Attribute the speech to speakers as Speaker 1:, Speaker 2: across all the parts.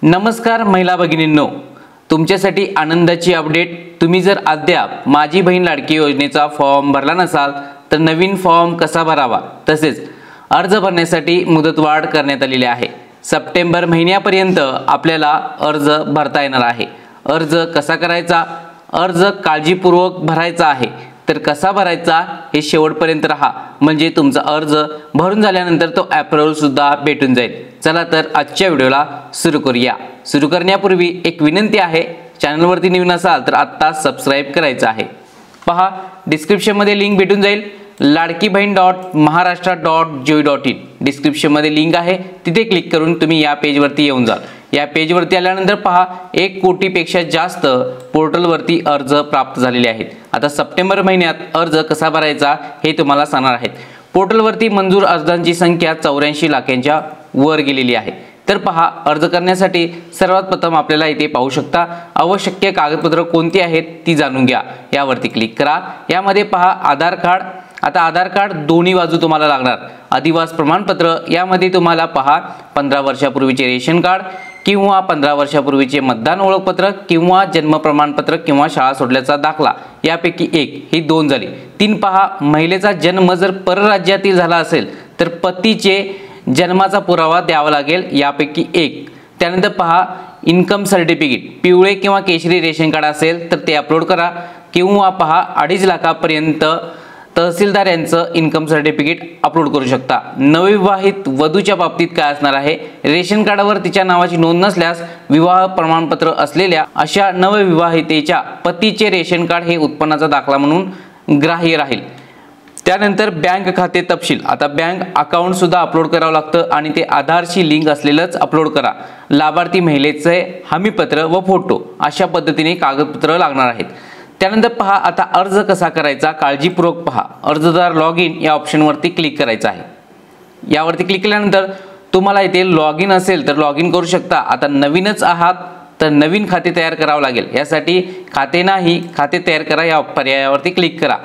Speaker 1: नमस्कार महिला भगिनींनो, तुमच्यासाठी आनंदाची अपडेट। तुम्ही जर अद्याप माझी बहीण लाडकी योजनेचा फॉर्म भरला नसाल तर नवीन फॉर्म कसा भरावा तसेच अर्ज भरण्यासाठी मुदतवाढ करण्यात आलेली आहे। सप्टेंबर महिन्यापर्यंत आपल्याला अर्ज भरता येणार आहे। अर्ज कसा करायचा, अर्ज काळजीपूर्वक भरायचा आहे तर कसा भरायचा हे शेवटपर्यंत राहा, म्हणजे तुमचा अर्ज भरून झाल्यानंतर तो अप्रूव्हल सुद्धा भेटून जाईल। चला तर आजच्या व्हिडिओला सुरू करूया। सुरू करण्यापूर्वी एक विनंती आहे, चॅनलवरती नवीन असाल तर आत्ता सबस्क्राइब करायचं आहे। पहा, डिस्क्रिप्शनमध्ये लिंक भेटून जाईल ladkibahin.maharashtra.gov.in। डिस्क्रिप्शनमध्ये लिंक आहे, तिथे क्लिक करून तुम्ही या पेजवरती येऊन जाल। या पेजवरती आल्यानंतर पहा 1 कोटीपेक्षा जास्त पोर्टलवरती अर्ज प्राप्त झालेले आहेत। आता सप्टेंबर महिन्यात अर्ज कसा भरायचा हे तुम्हाला सांगणार आहेत। पोर्टलवरती मंजूर अर्जांची संख्या 84 लाखांच्या वर गेलेली आहे। तर पहा, अर्ज करण्यासाठी सर्वात प्रथम आपल्याला इथे पाहू शकता आवश्यक कागदपत्र कोणती आहेत ती जाणून घ्या। यावरती क्लिक करा। यामध्ये पहा आधार कार्ड। आता आधार कार्ड दोन्ही बाजू तुम्हाला लागणार। अधिवास प्रमाणपत्र, यामध्ये तुम्हाला पहा 15 वर्षापूर्वीचे रेशन कार्ड किंवा 15 वर्षापूर्वीचे मतदान ओळखपत्र किंवा जन्म प्रमाणपत्र किंवा शाळा सोडल्याचा दाखला, यापैकी एक ही 2 झाली। 3 पहा, महिलेचा जन्म जर परराज्यातील झाला असेल तर पतीचे जन्माचा पुरावा द्यावा लागेल, यापैकी एक। त्यानंतर पहा इन्कम सर्टिफिकेट, पिवळे किंवा केशरी रेशन कार्ड असेल तर ते अपलोड करा किंवा पहा 2.5 लाखापर्यंत तहसीलदार यांचं इन्कम सर्टिफिकेट अपलोड करू शकता। नवविवाहित वधूच्या बाबतीत काय असणार आहे, रेशन कार्डावर तिच्या नावाची नोंद नसल्यास विवाह प्रमाणपत्र असलेल्या अशा नवविवाहितेच्या पतीचे रेशन कार्ड हे उत्पन्नाचा दाखला म्हणून ग्राह्य राहील। त्यानंतर बँक खाते तपशील, आता बँक अकाउंट सुद्धा अपलोड करावं लागतं आणि ते आधारशी लिंक असलेलंच अपलोड करा। लाभार्थी महिलेचे हमीपत्र व फोटो अशा पद्धतीने कागदपत्र लागणार आहेत। त्यानंतर पहा आता अर्ज कसा करायचा, काळजीपूर्वक पहा। अर्जदार लॉग इन या ऑप्शनवरती क्लिक करायचं आहे। यावरती क्लिक केल्यानंतर तुम्हाला इथे लॉग इन असेल तर लॉग इन करू शकता। आता नवीनच आहात तर नवीन खाते तयार करावं लागेल। यासाठी खाते नाही, खाते तयार करा या पर्यायावरती क्लिक करा।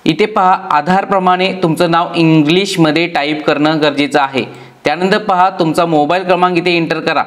Speaker 1: इथे पहा आधार प्रमाणे तुमचं नाव इंग्लिशमध्ये टाईप करणं गरजेचं आहे। त्यानंतर पहा तुमचा मोबाईल क्रमांक इथे एंटर करा।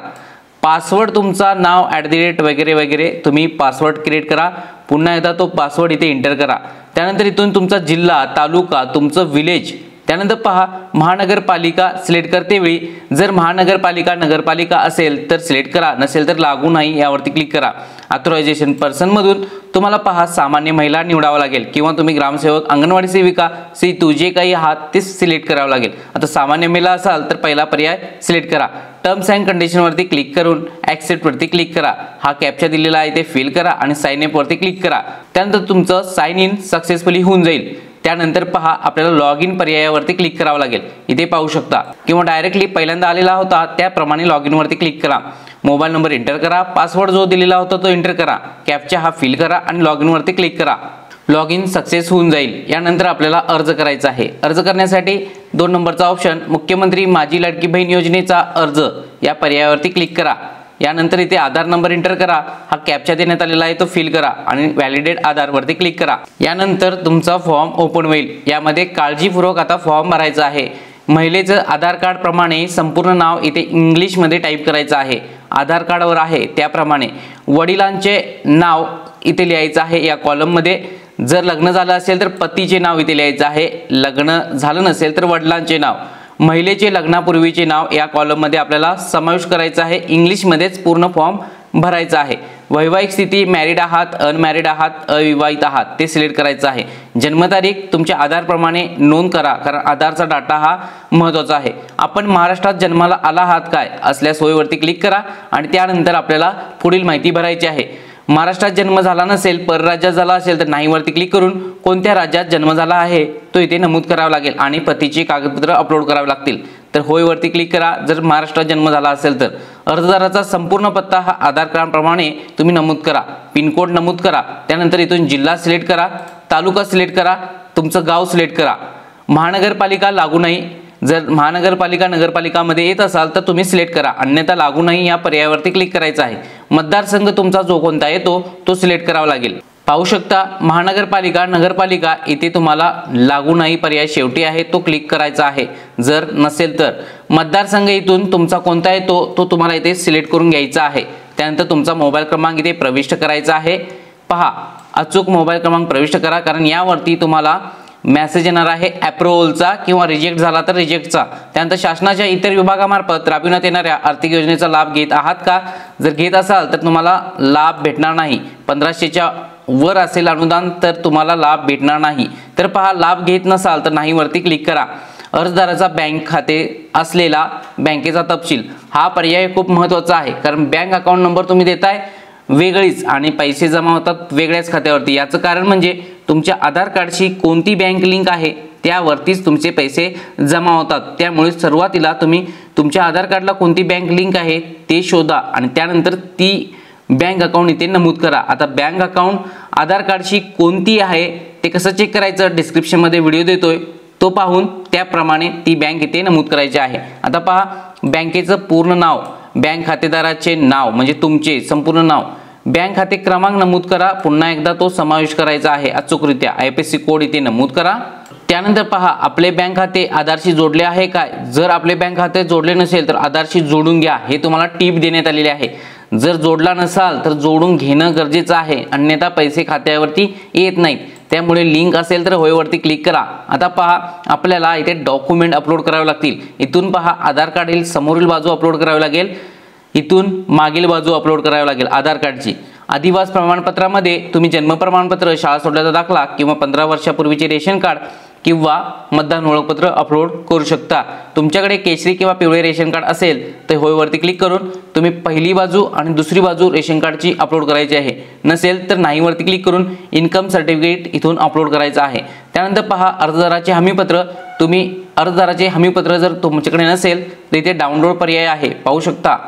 Speaker 1: पासवर्ड तुमचा नाव @ वगैरे वगैरे तुम्ही पासवर्ड क्रिएट करा। पुन्हा एकदा तो पासवर्ड इथे एंटर करा। त्यानंतर इथून तुमचा जिल्हा, तालुका, तुमचं विलेज, त्यानंतर पहा महानगरपालिका सिलेक्ट करते वेळी जर महानगरपालिका नगरपालिका असेल तर सिलेक्ट करा, नसेल तर लागू नाही यावरती क्लिक करा। ऑथरायझेशन पर्सन मधून तुम्हाला पहा सामान्य महिला निवडावा लागेल किंवा तुम्ही ग्रामसेवक, अंगणवाडी सेविका, सेतू जे काही आहात ते सिलेक्ट करावं लागेल। आता सामान्य महिला असाल तर पहिला पर्याय सिलेक्ट करा। टर्म्स अँड कंडिशन वरती क्लिक करून ॲक्सेप्ट वरती क्लिक करा। हा कॅप्चा दिलेला आहे ते फिल करा आणि साइन अप वरती क्लिक करा। त्यानंतर तुमचं साइन इन सक्सेसफुली होऊन जाईल। त्यानंतर पहा आपल्याला लॉग इन पर्यायावरती क्लिक करावं लागेल। इथे पाहू शकता किंवा डायरेक्टली पहिल्यांदा आलेला होता त्याप्रमाणे लॉग इन वरती क्लिक करा। मोबाईल नंबर एंटर करा, पासवर्ड जो दिलेला होता तो एंटर करा, कॅप्चा हा फिल करा आणि लॉग इन वरती क्लिक करा। लॉग इन सक्सेस होऊन जाईल। यानंतर आपल्याला अर्ज करायचा आहे। अर्ज करण्यासाठी 2 नंबरचा ऑप्शन मुख्यमंत्री माझी लाडकी बहीण योजनेचा अर्ज या पर्यायावरती क्लिक करा। यानंतर इथे आधार नंबर एंटर करा, हा कॅप्चा देण्यात आलेला आहे तो फिल करा आणि व्हॅलिडेट आधार वरती क्लिक करा। यानंतर तुमचा फॉर्म ओपन होईल। यामध्ये काळजीपूर्वक आता फॉर्म भरायचा आहे। महिलेचं आधार कार्ड प्रमाणे संपूर्ण नाव इथे इंग्लिशमध्ये टाईप करायचं आहे। आधार कार्डवर आहे त्याप्रमाणे वडिलांचे नाव इथे लिहायचं आहे या कॉलममध्ये। जर लग्न झालं असेल तर पतीचे नाव इथे लिहायचं आहे, लग्न झालं नसेल तर वडिलांचे नाव। महिलेचे लग्नापूर्वीचे नाव या कॉलममध्ये आपल्याला समावेश करायचं आहे। इंग्लिशमध्येच पूर्ण फॉर्म भरायचा आहे। वैवाहिक स्थिती, मॅरिड आहात, अनमॅरिड आहात, अविवाहित आहात ते सिलेक्ट करायचं आहे। जन्मतारीख तुमच्या आधारप्रमाणे नोंद करा, कारण आधारचा डाटा हा महत्त्वाचा आहे। आपण महाराष्ट्रात जन्माला आला आहात काय असल्यास होयवरती क्लिक करा आणि त्यानंतर आपल्याला पुढील माहिती भरायची आहे। महाराष्ट्रात जन्म झाला नसेल, परराज्यात झाला असेल तर नाही वरती क्लिक करून कोणत्या राज्यात जन्म झाला आहे तो इथे नमूद करावा लागेल आणि पतीची कागदपत्र अपलोड करावे लागतील। तर होय वरती क्लिक करा जर महाराष्ट्रात जन्म झाला असेल तर। अर्जदाराचा संपूर्ण पत्ता हा आधार कार्डप्रमाणे तुम्ही नमूद करा, पिनकोड नमूद करा। त्यानंतर इथून जिल्हा सिलेक्ट करा, तालुका सिलेक्ट करा, तुमचं गाव सिलेक्ट करा। महानगरपालिका लागू नाही, जर महानगरपालिका नगरपालिकामध्ये येत असाल तर तुम्ही सिलेक्ट करा, अन्यथा लागू नाही या पर्यायावरती क्लिक करायचं आहे। मतदारसंघ तुमचा जो कोणता येतो तो सिलेक्ट करावा लागेल। पाहू शकता महानगरपालिका नगरपालिका इथे तुम्हाला लागू नाही पर्याय शेवटी आहे तो क्लिक करायचा आहे। जर नसेल तर मतदारसंघ इथून तुमचा कोणता आहे तो तुम्हाला इथे सिलेक्ट करून घ्यायचा आहे। त्यानंतर तुमचा मोबाईल क्रमांक इथे प्रविष्ट करायचा आहे। पहा अचूक मोबाईल क्रमांक प्रविष्ट करा, कारण यावरती तुम्हाला मेसेज येणार आहे अप्रूव्हलचा किंवा रिजेक्ट झाला तर रिजेक्टचा। त्यानंतर शासनाच्या इतर विभागामार्फत राबविण्यात येणाऱ्या आर्थिक योजनेचा लाभ घेत आहात का? जर घेत असाल तर तुम्हाला लाभ भेटणार नाही। 1500च्या वर असेल अनुदान तर तुम्हाला लाभ भेटणार नाही। तर पहा लाभ घेत नसाल तर नाही वरती क्लिक करा। अर्जदाराचा बँक खाते असलेला बँकेचा तपशील हा पर्याय खूप महत्त्वाचा आहे, कारण बँक अकाउंट नंबर तुम्ही देताय वेगळीच आणि पैसे जमा होतात वेगळ्याच खात्यावरती। याचं कारण म्हणजे तुमच्या आधार कार्डशी कोणती बँक लिंक आहे त्यावरतीच तुमचे पैसे जमा होतात। त्यामुळे सुरुवातीला तुम्ही तुमच्या आधार कार्डला कोणती बँक लिंक आहे ते शोधा आणि त्यानंतर ती बँक अकाउंट इथे नमूद करा। आता बँक अकाउंट आधार कार्डशी कोणती आहे ते कसं चेक करायचं डिस्क्रिप्शन मध्ये व्हिडिओ देतोय, तो पाहून त्याप्रमाणे ती बँक इथे नमूद करायची आहे। आता पहा बँकेचं पूर्ण नाव, बँक खातेदाराचे नाव म्हणजे तुमचे संपूर्ण नाव, बँक खाते क्रमांक नमूद करा। पुन्हा एकदा तो समावेश करायचा आहे अचूकरित्या। IFSC कोड इथे नमूद करा। त्यानंतर पहा आपले बँक खाते आधारशी जोडले आहे काय? जर आपले बँक खाते जोडले नसेल तर आधारशी जोडून घ्या, हे तुम्हाला टिप देण्यात आलेली आहे। जर जोडला नसाल तर जोडून घेणं गरजेचं आहे, अन्यथा पैसे खात्यावरती येत नाहीत। त्यामुळे लिंक असेल तर होय वरती क्लिक करा। आता पहा आपल्याला इथे डॉक्युमेंट अपलोड करावे लागतील। इथून पहा आधार कार्डील समोरील बाजू अपलोड करावी लागेल, इथून मागील बाजू अपलोड करावी लागेल आधार कार्डची। अधिवास प्रमाणपत्रामध्ये तुम्ही जन्म प्रमाणपत्र, शाळा सोडल्याचा दाखला किंवा 15 वर्षापूर्वीचे रेशन कार्ड किंवा मतदान ओळखपत्र अपलोड करू शकता। तुमच्याकडे केशरी किंवा पिवळे रेशन कार्ड असेल तर होय वरती क्लिक करून तुम्ही पहिली बाजू आणि दुसरी बाजू रेशन कार्डची अपलोड करायची आहे। नसेल तर नाही वरती क्लिक करून इन्कम सर्टिफिकेट इथून अपलोड करायचं आहे। त्यानंतर पहा अर्जदाराचे हमीपत्र, तुम्ही अर्जदाराचे हमीपत्र जर तुमच्याकडे नसेल तर इथे डाउनलोड पर्याय आहे, पाहू शकता।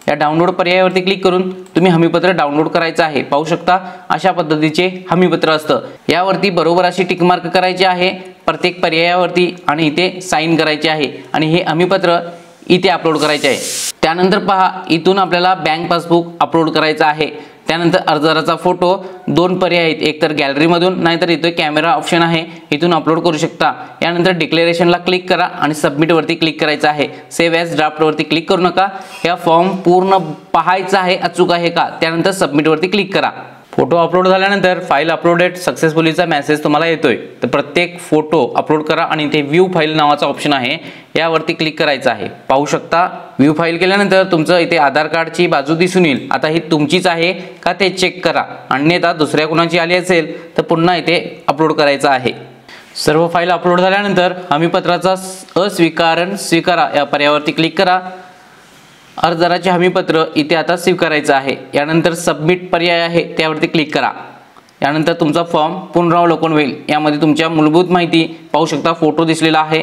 Speaker 1: या डाउनलोड पर्यायावरती क्लिक करून तुम्ही हमीपत्र डाउनलोड करायचं आहे। पाहू शकता अशा पद्धतीचे हमीपत्र असतं। यावरती बरोबर अशी टिक मार्क करायची आहे प्रत्येक पर्यायावरती आणि इथे साइन करायचे आहे आणि हे हमीपत्र इथे अपलोड करायचे आहे। त्यानंतर पहा इथून आपल्याला बँक पासबुक अपलोड करायचा आहे। त्यानंतर अर्जदाराचा फोटो, दोन पर्याय आहेत, एक तर गॅलरी मधून नाहीतर इथे कॅमेरा ऑप्शन आहे, इथून अपलोड करू शकता। यानंतर डिक्लेरेशनला क्लिक करा आणि सबमिट वरती क्लिक करायचं आहे। सेव्ह ॲज ड्राफ्ट वरती क्लिक करू नका, या फॉर्म पूर्ण पाहायचा आहे अचूक आहे का, त्यानंतर सबमिट वरती क्लिक करा। फोटो अपलोड झाल्यानंतर फाईल अपलोडेड सक्सेसफुलीचा मेसेज तुम्हाला येतोय। तर प्रत्येक फोटो अपलोड करा आणि इथे व्ह्यू फाईल नावाचा ऑप्शन आहे, यावरती क्लिक करायचं आहे। पाहू शकता व्ह्यू फाईल केल्यानंतर तुमचं इथे आधार कार्डची बाजू दिसून येईल। आता ही तुमचीच आहे का ते चेक करा, अन्यथा दुसऱ्या कोणाची आली असेल तर पुन्हा इथे अपलोड करायचं आहे। सर्व फाईल अपलोड झाल्यानंतर हमीपत्राचा अस्वीकरण स्वीकारा या पर्यायावरती क्लिक करा। अर्जदाराचे हमीपत्र इथे आता स्वीकारायचं आहे। यानंतर सबमिट पर्याय आहे त्यावरती क्लिक करा। यानंतर तुमचा फॉर्म पुनरावलोकन होईल। यामध्ये तुमच्या मूलभूत माहिती पाहू शकता, फोटो दिसलेला आहे,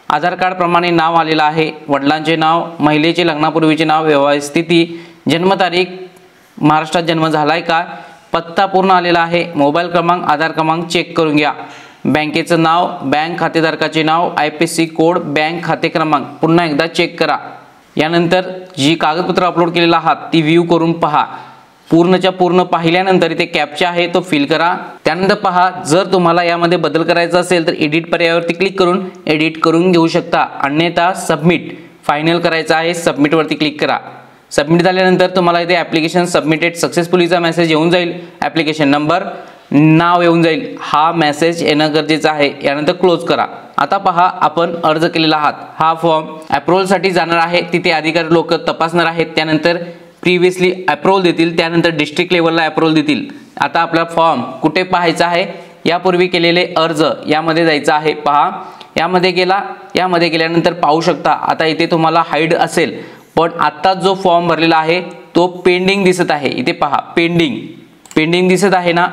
Speaker 1: आधार कार्ड प्रमाणे नाव आलेलं आहे, वडिलांचे नाव, महिलेचे लग्नापूर्वीचे नाव, वैवाहिक स्थिती, जन्मतारीख, महाराष्ट्रात जन्म झालाय का, पत्ता पूर्ण आलेला आहे, मोबाईल क्रमांक, आधार क्रमांक चेक करून घ्या, बँकेचं नाव, बँक खातेधारकाचे नाव, IFSC कोड, बँक खाते क्रमांक पुन्हा एकदा चेक करा। यानंतर जी कागदपत्र अपलोड केलेला आहात ती व्ह्यू करून पहा। पूर्णच्या पूर्ण पाहिल्यानंतर इथे कॅप्चा आहे तो फिल करा। त्यानंतर पहा जर तुम्हाला यामध्ये बदल करायचा असेल तर एडिट पर्यायावरती क्लिक करून एडिट करून घेऊ शकता, अन्यथा सबमिट फायनल करायचा आहे, सबमिट वरती क्लिक करा। सबमिट झाल्यानंतर तुम्हाला इथे ॲप्लिकेशन सबमिटेड सक्सेसफुलीचा मेसेज येऊन जाईल, ॲप्लिकेशन नंबर, नाव येऊन जाईल, हा मेसेज येणं गरजेचं आहे। यानंतर क्लोज करा। आता पहा आपण अर्ज केलेला आहात, हा फॉर्म अप्रूव्हलसाठी जाणार आहे, तिथे अधिकारी लोक तपासणार आहेत, त्यानंतर प्रिव्हियसली अप्रूव्हल देतील, त्यानंतर डिस्ट्रिक्ट लेवलला अप्रूव्हल देतील। आता आपला फॉर्म कुठे पाहायचा आहे, यापूर्वी केलेले अर्ज यामध्ये जायचं आहे। पहा यामध्ये गेला, यामध्ये गेल्यानंतर पाहू शकता आता इथे तुम्हाला हाईड असेल, पण आता जो फॉर्म भरलेला आहे तो पेंडिंग दिसत आहे। इथे पहा पेंडिंग दिसत आहे ना,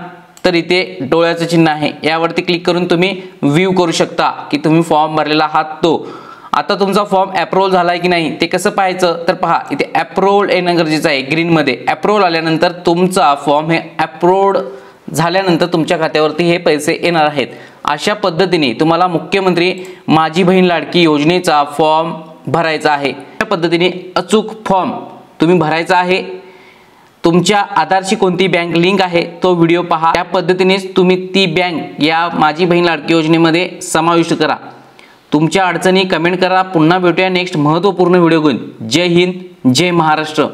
Speaker 1: तर इथे डोळ्याचं चिन्ह आहे, यावरती क्लिक करून तुम्ही व्ह्यू करू शकता की तुम्ही फॉर्म भरलेला आहात तो। आता तुमचा फॉर्म अप्रूव्हल झालाय की नाही ते कसं पाहायचं, तर पहा इथे अप्रूव्हल येणं गरजेचं आहे ग्रीन मध्ये। अप्रूव्हल आल्यानंतर तुमचा फॉर्म हे अप्रूव्हड झाल्यानंतर तुमच्या खात्यावरती हे पैसे येणार आहेत। अशा पद्धतीने तुम्हाला मुख्यमंत्री माझी बहीण लाडकी योजनेचा फॉर्म भरायचा आहे। अशा पद्धतीने अचूक फॉर्म तुम्ही भरायचा आहे। तुमच्या आधारशी कोणती बँक लिंक आहे तो व्हिडिओ पहा। त्या पद्धतीनेच तुम्ही ती बँक या माझी बहीण लाडकी योजनेमध्ये समाविष्ट करा। तुमच्या अडचणी कमेंट करा। पुन्हा भेटूया नेक्स्ट महत्त्वपूर्ण व्हिडिओ घेऊन। जय हिंद, जय महाराष्ट्र।